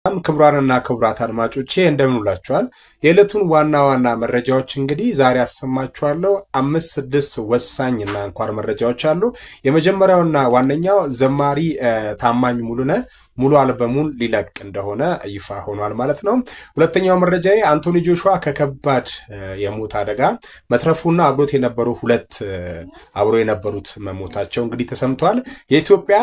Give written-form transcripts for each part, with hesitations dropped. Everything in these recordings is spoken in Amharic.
ክቡራንና ክቡራት አድማጮቼ እንደምን ውላችኋል? የዕለቱን ዋና መረጃዎች እንግዲህ ዛሬ አሰማችኋለሁ። 5-6 ወሳኝና አንኳር መረጃዎች አሉ። የመጀመሪያውና ዋነኛው ዘማሪ ታማኝ ሙሉነህ ሙሉ አልበሙን ሊለቅ እንደሆነ ይፋ ሆኗል ማለት ነው። ሁለተኛው መረጃዬ አንቶኒ ጆሹዋ ከከባድ የሞት አደጋ መትረፉና አብሮት የነበሩ ሁለት አብሮ የነበሩት መሞታቸው እንግዲህ ተሰምቷል። የኢትዮጵያ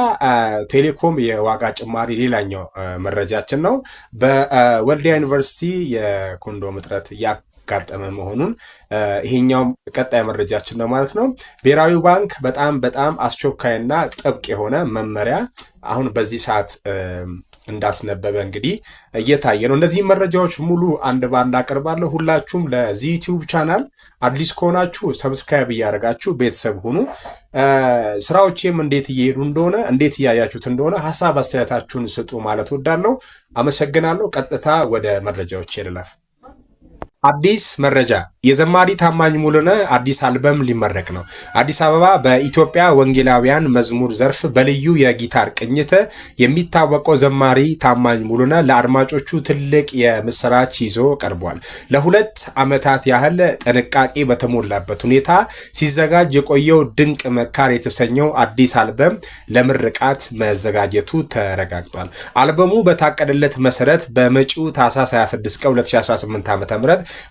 ቴሌኮም የዋጋ ጭማሪ ሌላኛው መረጃችን ነው። በወልዲያ ዩኒቨርሲቲ የኮንዶም እጥረት ያጋጠመ መሆኑን ይሄኛው ቀጣይ መረጃችን ነው ማለት ነው። ብሔራዊ ባንክ በጣም አስቸኳይና ጥብቅ የሆነ መመሪያ አሁን በዚህ ሰዓት እንዳስነበበ እንግዲህ እየታየ ነው። እነዚህ መረጃዎች ሙሉ አንድ ባንድ አቀርባለሁ። ሁላችሁም ለዚህ ዩቲዩብ ቻናል አዲስ ከሆናችሁ ሰብስክራይብ እያደረጋችሁ ቤተሰብ ሁኑ። ስራዎቼም እንዴት እየሄዱ እንደሆነ እንዴት እያያችሁት እንደሆነ ሐሳብ አስተያየታችሁን ስጡ ማለት ወዳለሁ። አመሰግናለሁ። ቀጥታ ወደ መረጃዎች ልለፍ። አዲስ መረጃ የዘማሪ ታማኝ ሙሉነህ አዲስ አልበም ሊመረቅ ነው። አዲስ አበባ በኢትዮጵያ ወንጌላውያን መዝሙር ዘርፍ በልዩ የጊታር ቅኝት የሚታወቀው ዘማሪ ታማኝ ሙሉነህ ለአድማጮቹ ትልቅ የምስራች ይዞ ቀርቧል። ለ2 ዓመታት ያህል ጥንቃቄ በተሞላበት ሁኔታ ሲዘጋጅ የቆየው ድንቅ መካር የተሰኘው አዲስ አልበም ለምርቃት መዘጋጀቱ ተረጋግጧል። አልበሙ በታቀደለት መሰረት በመጪው ታህሳስ 26 ቀን 2018 ዓ.ም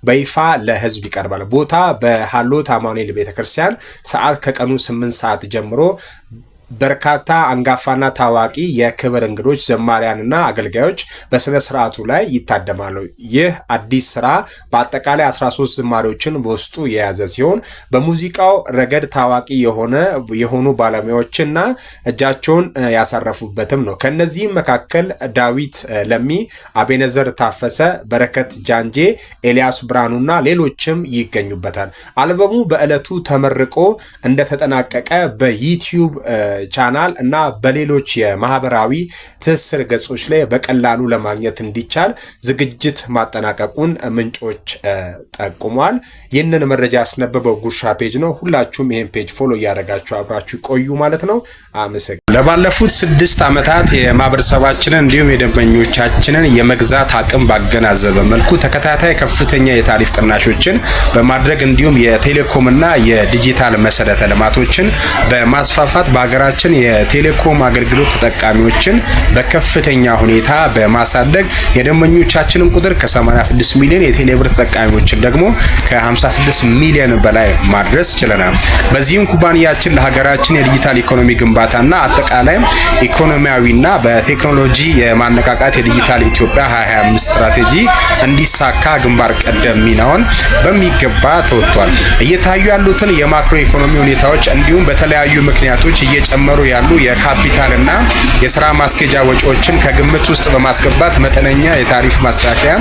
በይፋ ለህዝብ ይቀርባል። ቦታ በሃሎት አማኑኤል ቤተክርስቲያን፣ ሰዓት ከቀኑ 8 ሰዓት ጀምሮ በርካታ አንጋፋና ታዋቂ የክብር እንግዶች ዘማሪያንና አገልጋዮች በስነ ስርዓቱ ላይ ይታደማሉ። ይህ አዲስ ስራ በአጠቃላይ 13 ዝማሬዎችን በውስጡ የያዘ ሲሆን በሙዚቃው ረገድ ታዋቂ የሆኑ ባለሙያዎችና እጃቸውን ያሳረፉበትም ነው። ከነዚህም መካከል ዳዊት ለሚ፣ አቤነዘር ታፈሰ፣ በረከት ጃንጄ፣ ኤልያስ ብርሃኑና ሌሎችም ይገኙበታል። አልበሙ በዕለቱ ተመርቆ እንደተጠናቀቀ በዩቲዩብ ቻናል እና በሌሎች የማህበራዊ ትስስር ገጾች ላይ በቀላሉ ለማግኘት እንዲቻል ዝግጅት ማጠናቀቁን ምንጮች ጠቁሟል። ይህንን መረጃ ያስነበበው ጉርሻ ፔጅ ነው። ሁላችሁም ይህን ፔጅ ፎሎ እያደረጋችሁ አብራችሁ ቆዩ ማለት ነው። አመሰግናለሁ። ለባለፉት 6 ዓመታት የማህበረሰባችንን እንዲሁም የደንበኞቻችንን የመግዛት አቅም ባገናዘበ መልኩ ተከታታይ ከፍተኛ የታሪፍ ቅናሾችን በማድረግ እንዲሁም የቴሌኮምና የዲጂታል መሰረተ ልማቶችን በማስፋፋት በሀገራችን የቴሌኮም አገልግሎት ተጠቃሚዎችን በከፍተኛ ሁኔታ በማሳደግ የደንበኞቻችንን ቁጥር ከ86 ሚሊዮን የቴሌብር ተጠቃሚዎችን ደግሞ ከ56 ሚሊዮን በላይ ማድረስ ችለናል። በዚህም ኩባንያችን ለሀገራችን የዲጂታል ኢኮኖሚ ግንባታና አጠቃላይ ኢኮኖሚያዊና በቴክኖሎጂ የማነቃቃት የዲጂታል ኢትዮጵያ 2025 ስትራቴጂ እንዲሳካ ግንባር ቀደም ሚናውን በሚገባ ተወጥቷል። እየታዩ ያሉትን የማክሮ ኢኮኖሚ ሁኔታዎች እንዲሁም በተለያዩ ምክንያቶች እየጨመሩ ያሉ የካፒታልና የስራ ማስኬጃ ወጪዎችን ከግምት ውስጥ በማስገባት መጠነኛ የታሪፍ ማስተካከያ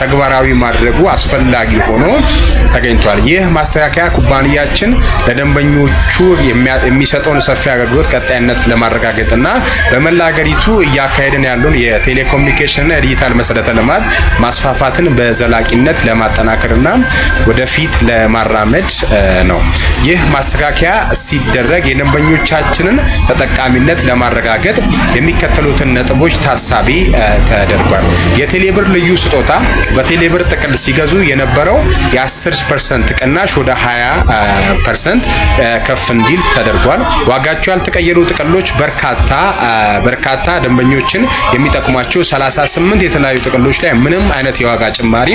ተግባራዊ ማድረጉ አስፈላጊ ሆኖ ተገኝቷል። ይህ ማስተካከያ ኩባንያችን ለደንበኞቹ የሚሰጠውን ሰፊ አገልግሎት ቀጣይነት ለማረጋገጥና በመላ ሀገሪቱ እያካሄድን ያለውን የቴሌኮሙኒኬሽንና የዲጂታል መሰረተ ልማት ማስፋፋትን በዘላቂነት ለማጠናከርና ወደፊት ለማራመድ ነው። ይህ ማስተካከያ ሲደረግ የደንበኞቻችንን ተጠቃሚነት ለማረጋገጥ የሚከተሉትን ነጥቦች ታሳቢ ተደርጓል። የቴሌብር ልዩ ስጦታ በቴሌብር ጥቅል ሲገዙ የነበረው የ10% ቅናሽ ወደ 20% ከፍ እንዲል ተደርጓል። ዋጋቸው ያልተቀየሩ ጥቅሎች በርካታ ደንበኞችን የሚጠቅሟቸው 38 የተለያዩ ጥቅሎች ላይ ምንም አይነት የዋጋ ጭማሪ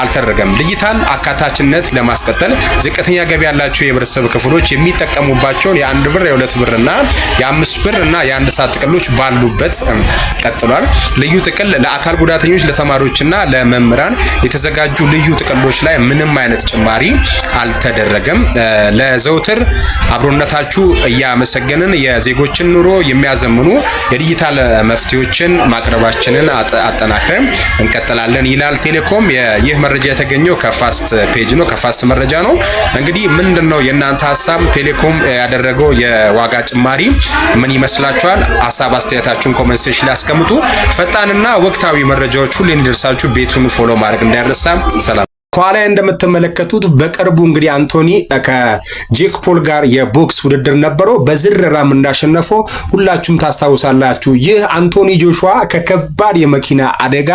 አልተደረገም። ዲጂታል አካታችነት ለማስቀጠል ዝቅተኛ ገቢ ያላቸው የህብረተሰብ ክፍሎች የሚጠቀሙባቸውን የ1 ብር፣ የ2 ብር እና የ5 ብር እና የ1 ሰዓት ጥቅሎች ባሉበት ቀጥሏል። ልዩ ጥቅል ለአካል ጉዳተኞች፣ ለተማሪዎችና ለመምህራን የተዘጋጁ ልዩ ጥቅሎች ላይ ምንም አይነት ጭማሪ አልተደረገም። ለዘውትር አብሮነታችሁ እያመሰገንን የዜጎችን ኑሮ የሚያዘምኑ የዲጂታል መፍትሄዎችን ማቅረባችንን አጠናክረን እንቀጥላለን ይላል ቴሌኮም። ይህ መረጃ የተገኘው ከፋስት ፔጅ ነው፣ ከፋስት መረጃ ነው። እንግዲህ ምንድነው የእናንተ ሐሳብ? ቴሌኮም ያደረገው የዋጋ ጭማሪ ምን ይመስላችኋል? ሐሳብ አስተያየታችሁን ኮሜንት ሴክሽን ላይ አስቀምጡ። ፈጣንና ወቅታዊ መረጃዎች ሁሉ እንዲደርሳችሁ ቤቱን ፎሎ ማድረግ እንዳይረሳ። ሰላም። ከኋላ እንደምትመለከቱት በቅርቡ እንግዲህ አንቶኒ ከጄክ ፖል ጋር የቦክስ ውድድር ነበረው በዝረራም እንዳሸነፈው ሁላችሁም ታስታውሳላችሁ። ይህ አንቶኒ ጆሹዋ ከከባድ የመኪና አደጋ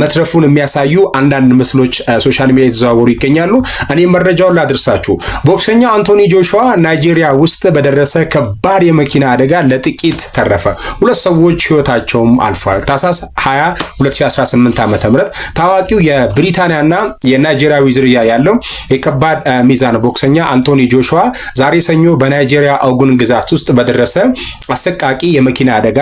መትረፉን የሚያሳዩ አንዳንድ ምስሎች ሶሻል ሚዲያ የተዘዋወሩ ይገኛሉ። እኔ መረጃውን ላድርሳችሁ። ቦክሰኛው አንቶኒ ጆሹዋ ናይጄሪያ ውስጥ በደረሰ ከባድ የመኪና አደጋ ለጥቂት ተረፈ። ሁለት ሰዎች ህይወታቸውም አልፏል። ታህሳስ 20 2018 ዓ.ም ታዋቂው የብሪታንያና የናይጄሪያዊ ዝርያ ያለው የከባድ ሚዛን ቦክሰኛ አንቶኒ ጆሹዋ ዛሬ ሰኞ በናይጄሪያ ኦጉን ግዛት ውስጥ በደረሰ አሰቃቂ የመኪና አደጋ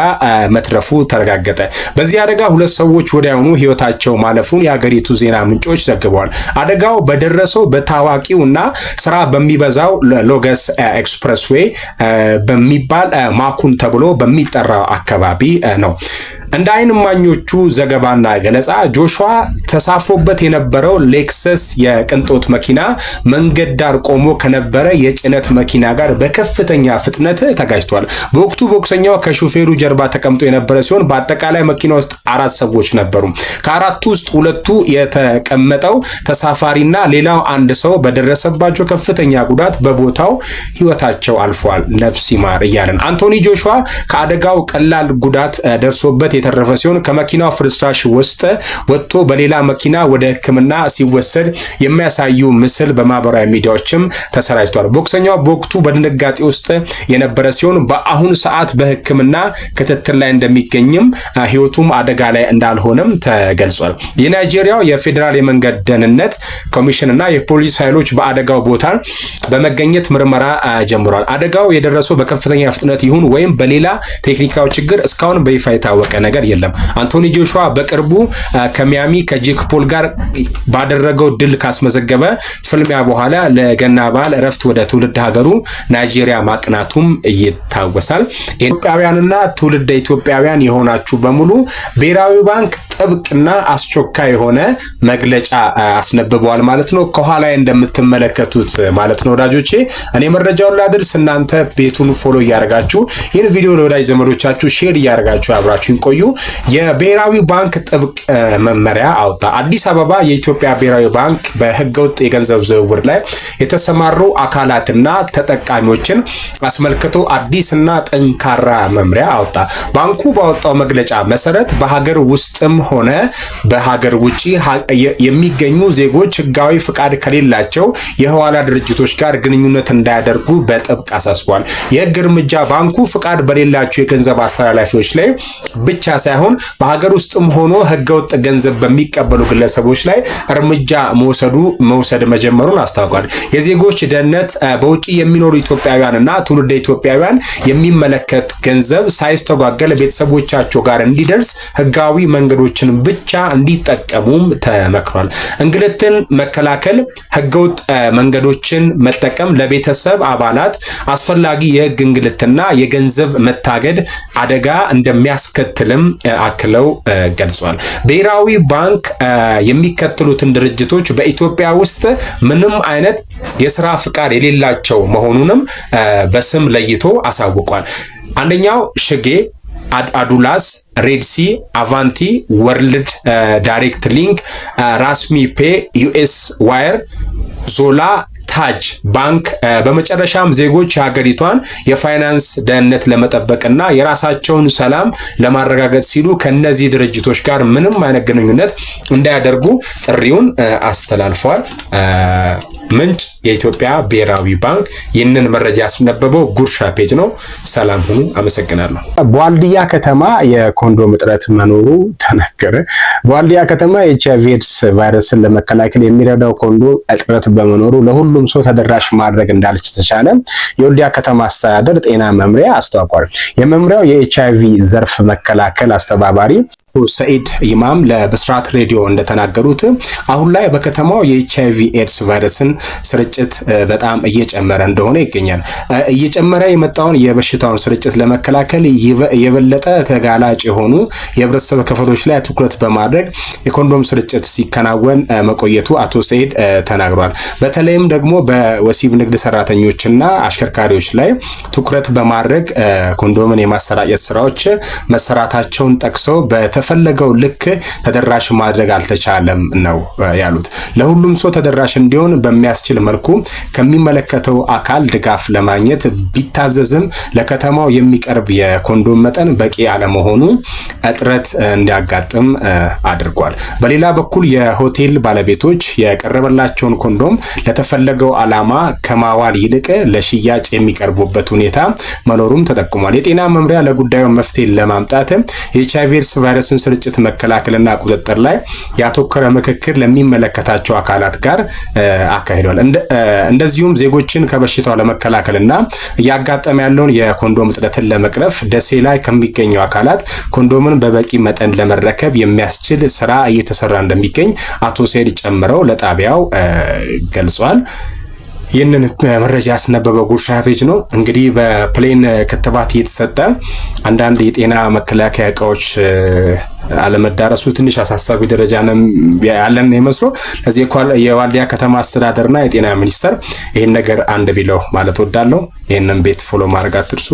መትረፉ ተረጋገጠ። በዚህ አደጋ ሁለት ሰዎች ወዲያውኑ ህይወታቸው ማለፉን የሀገሪቱ ዜና ምንጮች ዘግበዋል። አደጋው በደረሰው በታዋቂውና ስራ በሚበዛው ሎገስ ኤክስፕሬስዌይ በሚባል ማኩን ተብሎ በሚጠራው አካባቢ ነው። እንደ አይን እማኞቹ ዘገባና ገለጻ ጆሹዋ ተሳፍሮበት የነበረው ሌክሰስ የቅንጦት መኪና መንገድ ዳር ቆሞ ከነበረ የጭነት መኪና ጋር በከፍተኛ ፍጥነት ተጋጭቷል። በወቅቱ ቦክሰኛው ከሹፌሩ ጀርባ ተቀምጦ የነበረ ሲሆን በአጠቃላይ መኪና ውስጥ 4 ሰዎች ነበሩ። ከአራቱ ውስጥ 2ቱ የተቀመጠው ተሳፋሪና ሌላው አንድ ሰው በደረሰባቸው ከፍተኛ ጉዳት በቦታው ህይወታቸው አልፏል። ነፍስ ይማር እያለን አንቶኒ ጆሹዋ ከአደጋው ቀላል ጉዳት ደርሶበት የተረፈ ሲሆን ከመኪናው ፍርስራሽ ውስጥ ወጥቶ በሌላ መኪና ወደ ሕክምና ሲወሰድ የሚያሳዩ ምስል በማህበራዊ ሚዲያዎችም ተሰራጭቷል። ቦክሰኛው በወቅቱ በድንጋጤ ውስጥ የነበረ ሲሆን በአሁኑ ሰዓት በሕክምና ክትትል ላይ እንደሚገኝም ህይወቱም አደጋ ላይ እንዳልሆነም ተገልጿል። የናይጄሪያው የፌዴራል የመንገድ ደህንነት ኮሚሽን እና የፖሊስ ኃይሎች በአደጋው ቦታ በመገኘት ምርመራ ጀምሯል። አደጋው የደረሰው በከፍተኛ ፍጥነት ይሁን ወይም በሌላ ቴክኒካዊ ችግር እስካሁን በይፋ የታወቀ ነገር የለም። አንቶኒ ጆሹዋ በቅርቡ ከሚያሚ ከጄክ ፖል ጋር ባደረገው ድል ካስመዘገበ ፍልሚያ በኋላ ለገና በዓል እረፍት ወደ ትውልድ ሀገሩ ናይጄሪያ ማቅናቱም ይታወሳል። ኢትዮጵያውያንና ትውልደ ኢትዮጵያውያን የሆናችሁ በሙሉ ብሔራዊ ባንክ ጥብቅና አስቸኳይ የሆነ መግለጫ አስነብበዋል ማለት ነው። ከኋላ እንደምትመለከቱት ማለት ነው ወዳጆቼ። እኔ መረጃውን ላድርስ፣ እናንተ ቤቱን ፎሎ እያደረጋችሁ ይህን ቪዲዮ ለወዳጅ ዘመዶቻችሁ ሼር እያደረጋችሁ አብራችሁ ቆዩ። የብሔራዊ ባንክ ጥብቅ መመሪያ አወጣ። አዲስ አበባ የኢትዮጵያ ብሔራዊ ባንክ በህገወጥ የገንዘብ ዝውውር ላይ የተሰማሩ አካላትና ተጠቃሚዎችን አስመልክቶ አዲስና ጠንካራ መመሪያ አወጣ። ባንኩ ባወጣው መግለጫ መሰረት በሀገር ውስጥም ሆነ በሀገር ውጪ የሚገኙ ዜጎች ህጋዊ ፍቃድ ከሌላቸው የህዋላ ድርጅቶች ጋር ግንኙነት እንዳያደርጉ በጥብቅ አሳስቧል። የህግ እርምጃ ባንኩ ፍቃድ በሌላቸው የገንዘብ አስተላላፊዎች ላይ ብቻ ሳይሆን በሀገር ውስጥም ሆኖ ህገወጥ ገንዘብ በሚቀበሉ ግለሰቦች ላይ እርምጃ መውሰድ መጀመሩን አስታውቋል። የዜጎች ደህንነት በውጪ የሚኖሩ ኢትዮጵያውያንና ትውልደ ኢትዮጵያውያን የሚመለከት ገንዘብ ሳይስተጓገል ቤተሰቦቻቸው ጋር እንዲደርስ ህጋዊ መንገዶችን ብቻ እንዲጠቀሙም ተመክሯል። እንግልትን መከላከል፣ ህገወጥ መንገዶችን መጠቀም ለቤተሰብ አባላት አስፈላጊ የህግ እንግልትና የገንዘብ መታገድ አደጋ እንደሚያስከትልም አክለው ገልጿል። ብሔራዊ ባንክ የሚከተሉትን ድርጅቶች በኢትዮጵያ ውስጥ ምንም አይነት የስራ ፍቃድ የሌላቸው መሆኑንም በስም ለይቶ አሳውቋል። አንደኛው ሽጌ፣ አዱላስ፣ ሬድሲ፣ አቫንቲ፣ ወርልድ ዳይሬክት ሊንክ፣ ራስሚ ፔ፣ ዩኤስ ዋየር፣ ዞላ፣ ታጅ ባንክ። በመጨረሻም ዜጎች የሀገሪቷን የፋይናንስ ደህንነት ለመጠበቅና የራሳቸውን ሰላም ለማረጋገጥ ሲሉ ከነዚህ ድርጅቶች ጋር ምንም አይነት ግንኙነት እንዳያደርጉ ጥሪውን አስተላልፈዋል። ምንጭ የኢትዮጵያ ብሔራዊ ባንክ። ይህንን መረጃ ያስነበበው ጉርሻ ፔጅ ነው። ሰላም ሁኑ። አመሰግናለሁ። በዋልድያ ከተማ የኮንዶም እጥረት መኖሩ ተነገረ። በዋልድያ ከተማ የኤችአይቪ ኤድስ ቫይረስን ለመከላከል የሚረዳው ኮንዶም እጥረት በመኖሩ ለሁሉም ሰው ተደራሽ ማድረግ እንዳልተቻለ የወልድያ ከተማ አስተዳደር ጤና መምሪያ አስታውቋል። የመምሪያው የኤችአይቪ ዘርፍ መከላከል አስተባባሪ ሰኢድ ኢማም ለብስራት ሬዲዮ እንደተናገሩት አሁን ላይ በከተማው የኤችአይቪ ኤድስ ቫይረስን ስርጭት በጣም እየጨመረ እንደሆነ ይገኛል። እየጨመረ የመጣውን የበሽታውን ስርጭት ለመከላከል የበለጠ ተጋላጭ የሆኑ የህብረተሰብ ክፍሎች ላይ ትኩረት በማድረግ የኮንዶም ስርጭት ሲከናወን መቆየቱ አቶ ሰኢድ ተናግሯል። በተለይም ደግሞ በወሲብ ንግድ ሰራተኞችና አሽከርካሪዎች ላይ ትኩረት በማድረግ ኮንዶምን የማሰራጨት ስራዎች መሰራታቸውን ጠቅሰው በተፈለገው ልክ ተደራሽ ማድረግ አልተቻለም ነው ያሉት። ለሁሉም ሰው ተደራሽ እንዲሆን በሚያስችል መልኩ ከሚመለከተው አካል ድጋፍ ለማግኘት ቢታዘዝም ለከተማው የሚቀርብ የኮንዶም መጠን በቂ አለመሆኑ እጥረት እንዲያጋጥም አድርጓል። በሌላ በኩል የሆቴል ባለቤቶች የቀረበላቸውን ኮንዶም ለተፈለገው ዓላማ ከማዋል ይልቅ ለሽያጭ የሚቀርቡበት ሁኔታ መኖሩም ተጠቁሟል። የጤና መምሪያ ለጉዳዩ መፍትሄ ለማምጣት የኤችአይቪ ኤድስ ቫይረስን ስርጭት መከላከልና ቁጥጥር ላይ ያተኮረ ምክክር ለሚመለከታቸው አካላት ጋር አካሂዷል። እንደዚሁም ዜጎችን ከበሽታው ለመከላከልና እያጋጠመ ያለውን የኮንዶም እጥረትን ለመቅረፍ ደሴ ላይ ከሚገኙ አካላት ኮንዶምን በበቂ መጠን ለመረከብ የሚያስችል ስራ እየተሰራ እንደሚገኝ አቶ ሰይድ ጨምረው ለጣቢያው ገልጿል። ይህንን መረጃ ያስነበበው ጉርሻ ፔጅ ነው። እንግዲህ በፕሌን ክትባት እየተሰጠ አንዳንድ የጤና መከላከያ እቃዎች አለመዳረሱ ትንሽ አሳሳቢ ደረጃ ነው ያለን ይመስሎ። ለዚህ የዋልዲያ ከተማ አስተዳደርና የጤና ሚኒስቴር ይህን ነገር አንድ ቢለው ማለት ወዳለው። ይህንን ቤት ፎሎ ማድረግ አትርሱ።